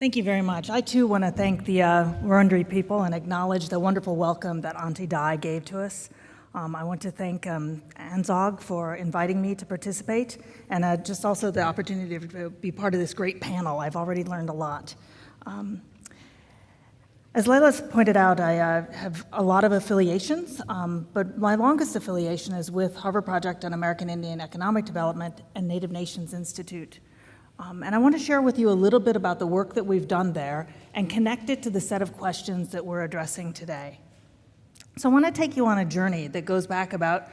Thank you very much. I too want to thank the Wurundjeri people and acknowledge the wonderful welcome that Auntie Di gave to us. I want to thank ANZSOG for inviting me to participate, and just also the opportunity to be part of this great panel. I've already learned a lot. As Leila's pointed out, I have a lot of affiliations, but my longest affiliation is with Harvard Project on American Indian Economic Development and Native Nations Institute. And I want to share with you a little bit about the work that we've done there and connect it to the set of questions that we're addressing today. So I want to take you on a journey that goes back about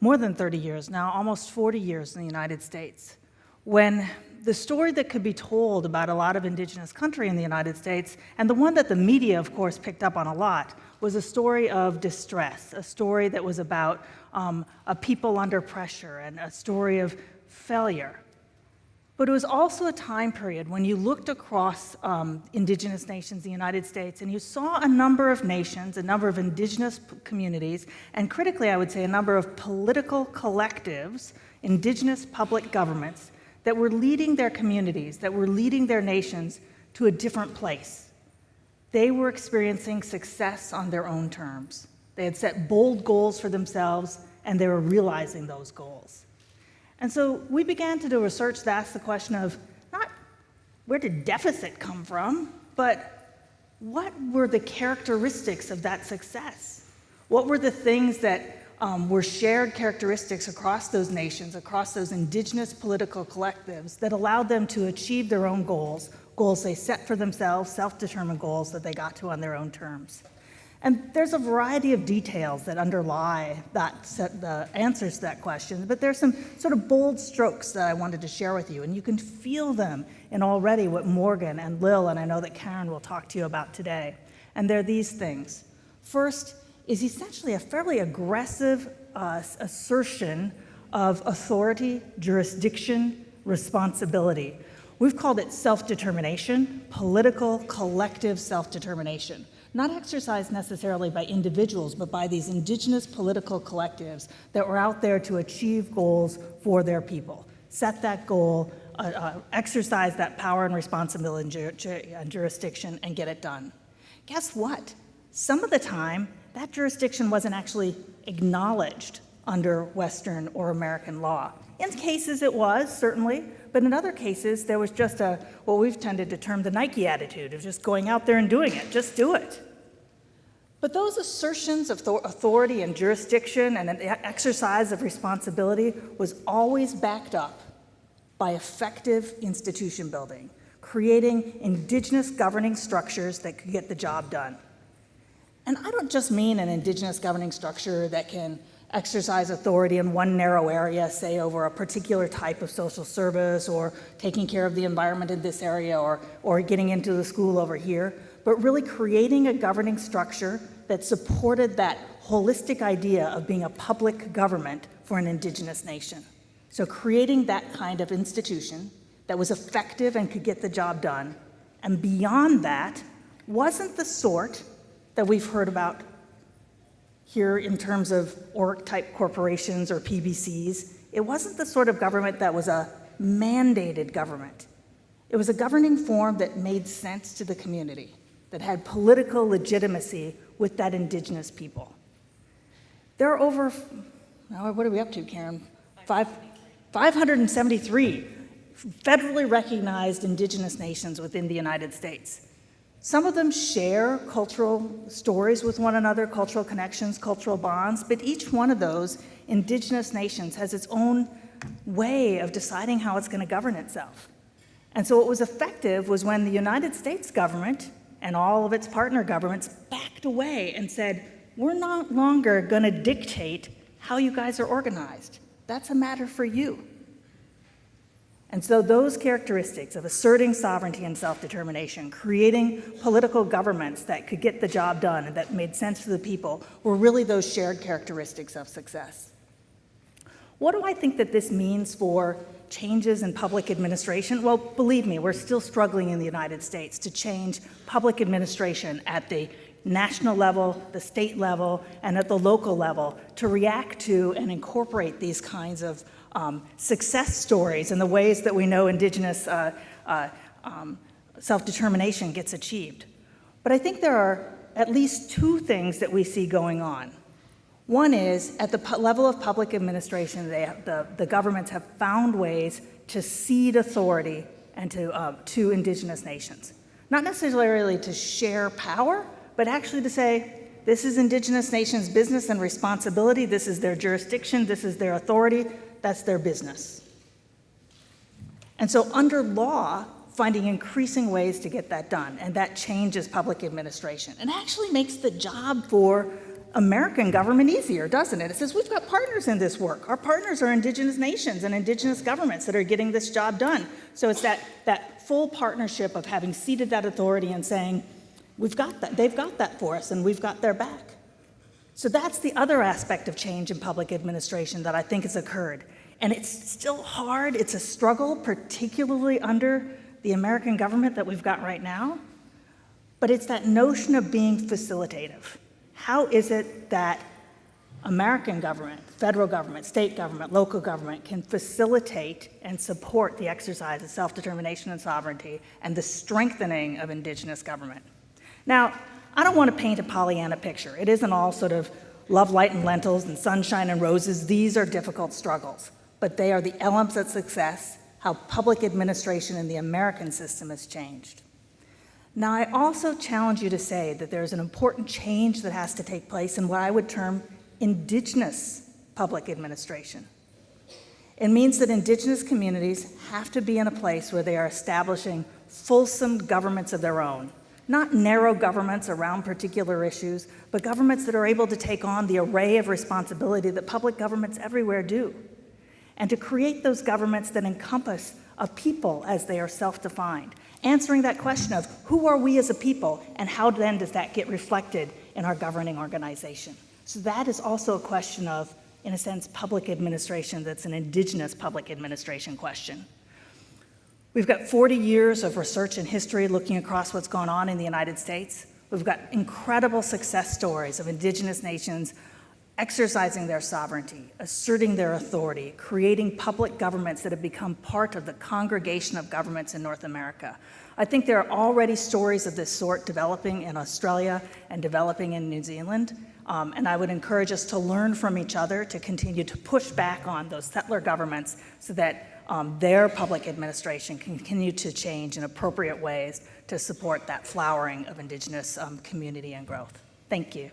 more than 30 years now, almost 40 years in the United States, when the story that could be told about a lot of indigenous country in the United States, and the one that the media, of course, picked up on a lot, was a story of distress, a story that was about a people under pressure and a story of failure. But it was also a time period when you looked across indigenous nations in the United States and you saw a number of nations, a number of indigenous communities, and critically, I would say, a number of political collectives, indigenous public governments, that were leading their communities, that were leading their nations to a different place. They were experiencing success on their own terms. They had set bold goals for themselves, and they were realizing those goals. And so we began to do research that asked the question of not where did deficit come from, but what were the characteristics of that success? What were the things that were shared characteristics across those nations, across those indigenous political collectives that allowed them to achieve their own goals, goals they set for themselves, self-determined goals that they got to on their own terms. And there's a variety of details that underlie the answers to that question, but there's some sort of bold strokes that I wanted to share with you, and you can feel them in already what Morgan and Lil, and I know that Karen will talk to you about today. And they're these things. First is essentially a fairly aggressive assertion of authority, jurisdiction, responsibility. We've called it self-determination, political collective self-determination. Not exercised necessarily by individuals, but by these indigenous political collectives that were out there to achieve goals for their people. Set that goal, exercise that power and responsibility and jurisdiction, and get it done. Guess what? Some of the time, that jurisdiction wasn't actually acknowledged under Western or American law. In cases it was, certainly, but in other cases there was just what we've tended to term the Nike attitude of just going out there and doing it, just do it. But those assertions of authority and jurisdiction and an exercise of responsibility was always backed up by effective institution building, creating indigenous governing structures that could get the job done. And I don't just mean an indigenous governing structure that can exercise authority in one narrow area, say over a particular type of social service or taking care of the environment in this area or getting into the school over here, but really creating a governing structure that supported that holistic idea of being a public government for an indigenous nation. So creating that kind of institution that was effective and could get the job done, and beyond that, wasn't the sort that we've heard about here in terms of org-type corporations or PBCs. It wasn't the sort of government that was a mandated government. It was a governing form that made sense to the community, that had political legitimacy with that indigenous people. There are over, what are we up to, Karen? 573 federally recognized indigenous nations within the United States. Some of them share cultural stories with one another, cultural connections, cultural bonds, but each one of those indigenous nations has its own way of deciding how it's going to govern itself. And so what was effective was when the United States government and all of its partner governments backed away and said, we're no longer going to dictate how you guys are organized. That's a matter for you. And so those characteristics of asserting sovereignty and self-determination, creating political governments that could get the job done and that made sense to the people, were really those shared characteristics of success. What do I think that this means for changes in public administration? Well, believe me, we're still struggling in the United States to change public administration at the national level, the state level, and at the local level to react to and incorporate these kinds of success stories and the ways that we know indigenous self-determination gets achieved. But I think there are at least two things that we see going on. One is, at the level of public administration, the governments have found ways to cede authority and to Indigenous nations. Not necessarily to share power, but actually to say, this is Indigenous nations' business and responsibility, this is their jurisdiction, this is their authority, that's their business. And so under law, finding increasing ways to get that done, and that changes public administration. And actually makes the job for American government easier, doesn't it? It says, we've got partners in this work. Our partners are Indigenous nations and Indigenous governments that are getting this job done. So it's that full partnership of having ceded that authority and saying, we've got that, they've got that for us, and we've got their back. So that's the other aspect of change in public administration that I think has occurred. And it's still hard, it's a struggle, particularly under the American government that we've got right now. But it's that notion of being facilitative. How is it that American government, federal government, state government, local government can facilitate and support the exercise of self-determination and sovereignty and the strengthening of Indigenous government? Now, I don't want to paint a Pollyanna picture. It isn't all sort of love, light, and lentils and sunshine and roses. These are difficult struggles, but they are the elements of success, how public administration in the American system has changed. Now, I also challenge you to say that there's an important change that has to take place in what I would term Indigenous public administration. It means that Indigenous communities have to be in a place where they are establishing fulsome governments of their own, not narrow governments around particular issues, but governments that are able to take on the array of responsibility that public governments everywhere do, and to create those governments that encompass a people as they are self-defined, answering that question of who are we as a people, and how then does that get reflected in our governing organization? So that is also a question of, in a sense, public administration that's an Indigenous public administration question. We've got 40 years of research and history looking across what's gone on in the United States. We've got incredible success stories of Indigenous nations exercising their sovereignty, asserting their authority, creating public governments that have become part of the congregation of governments in North America. I think there are already stories of this sort developing in Australia and developing in New Zealand, and I would encourage us to learn from each other to continue to push back on those settler governments so that their public administration can continue to change in appropriate ways to support that flowering of Indigenous community and growth. Thank you.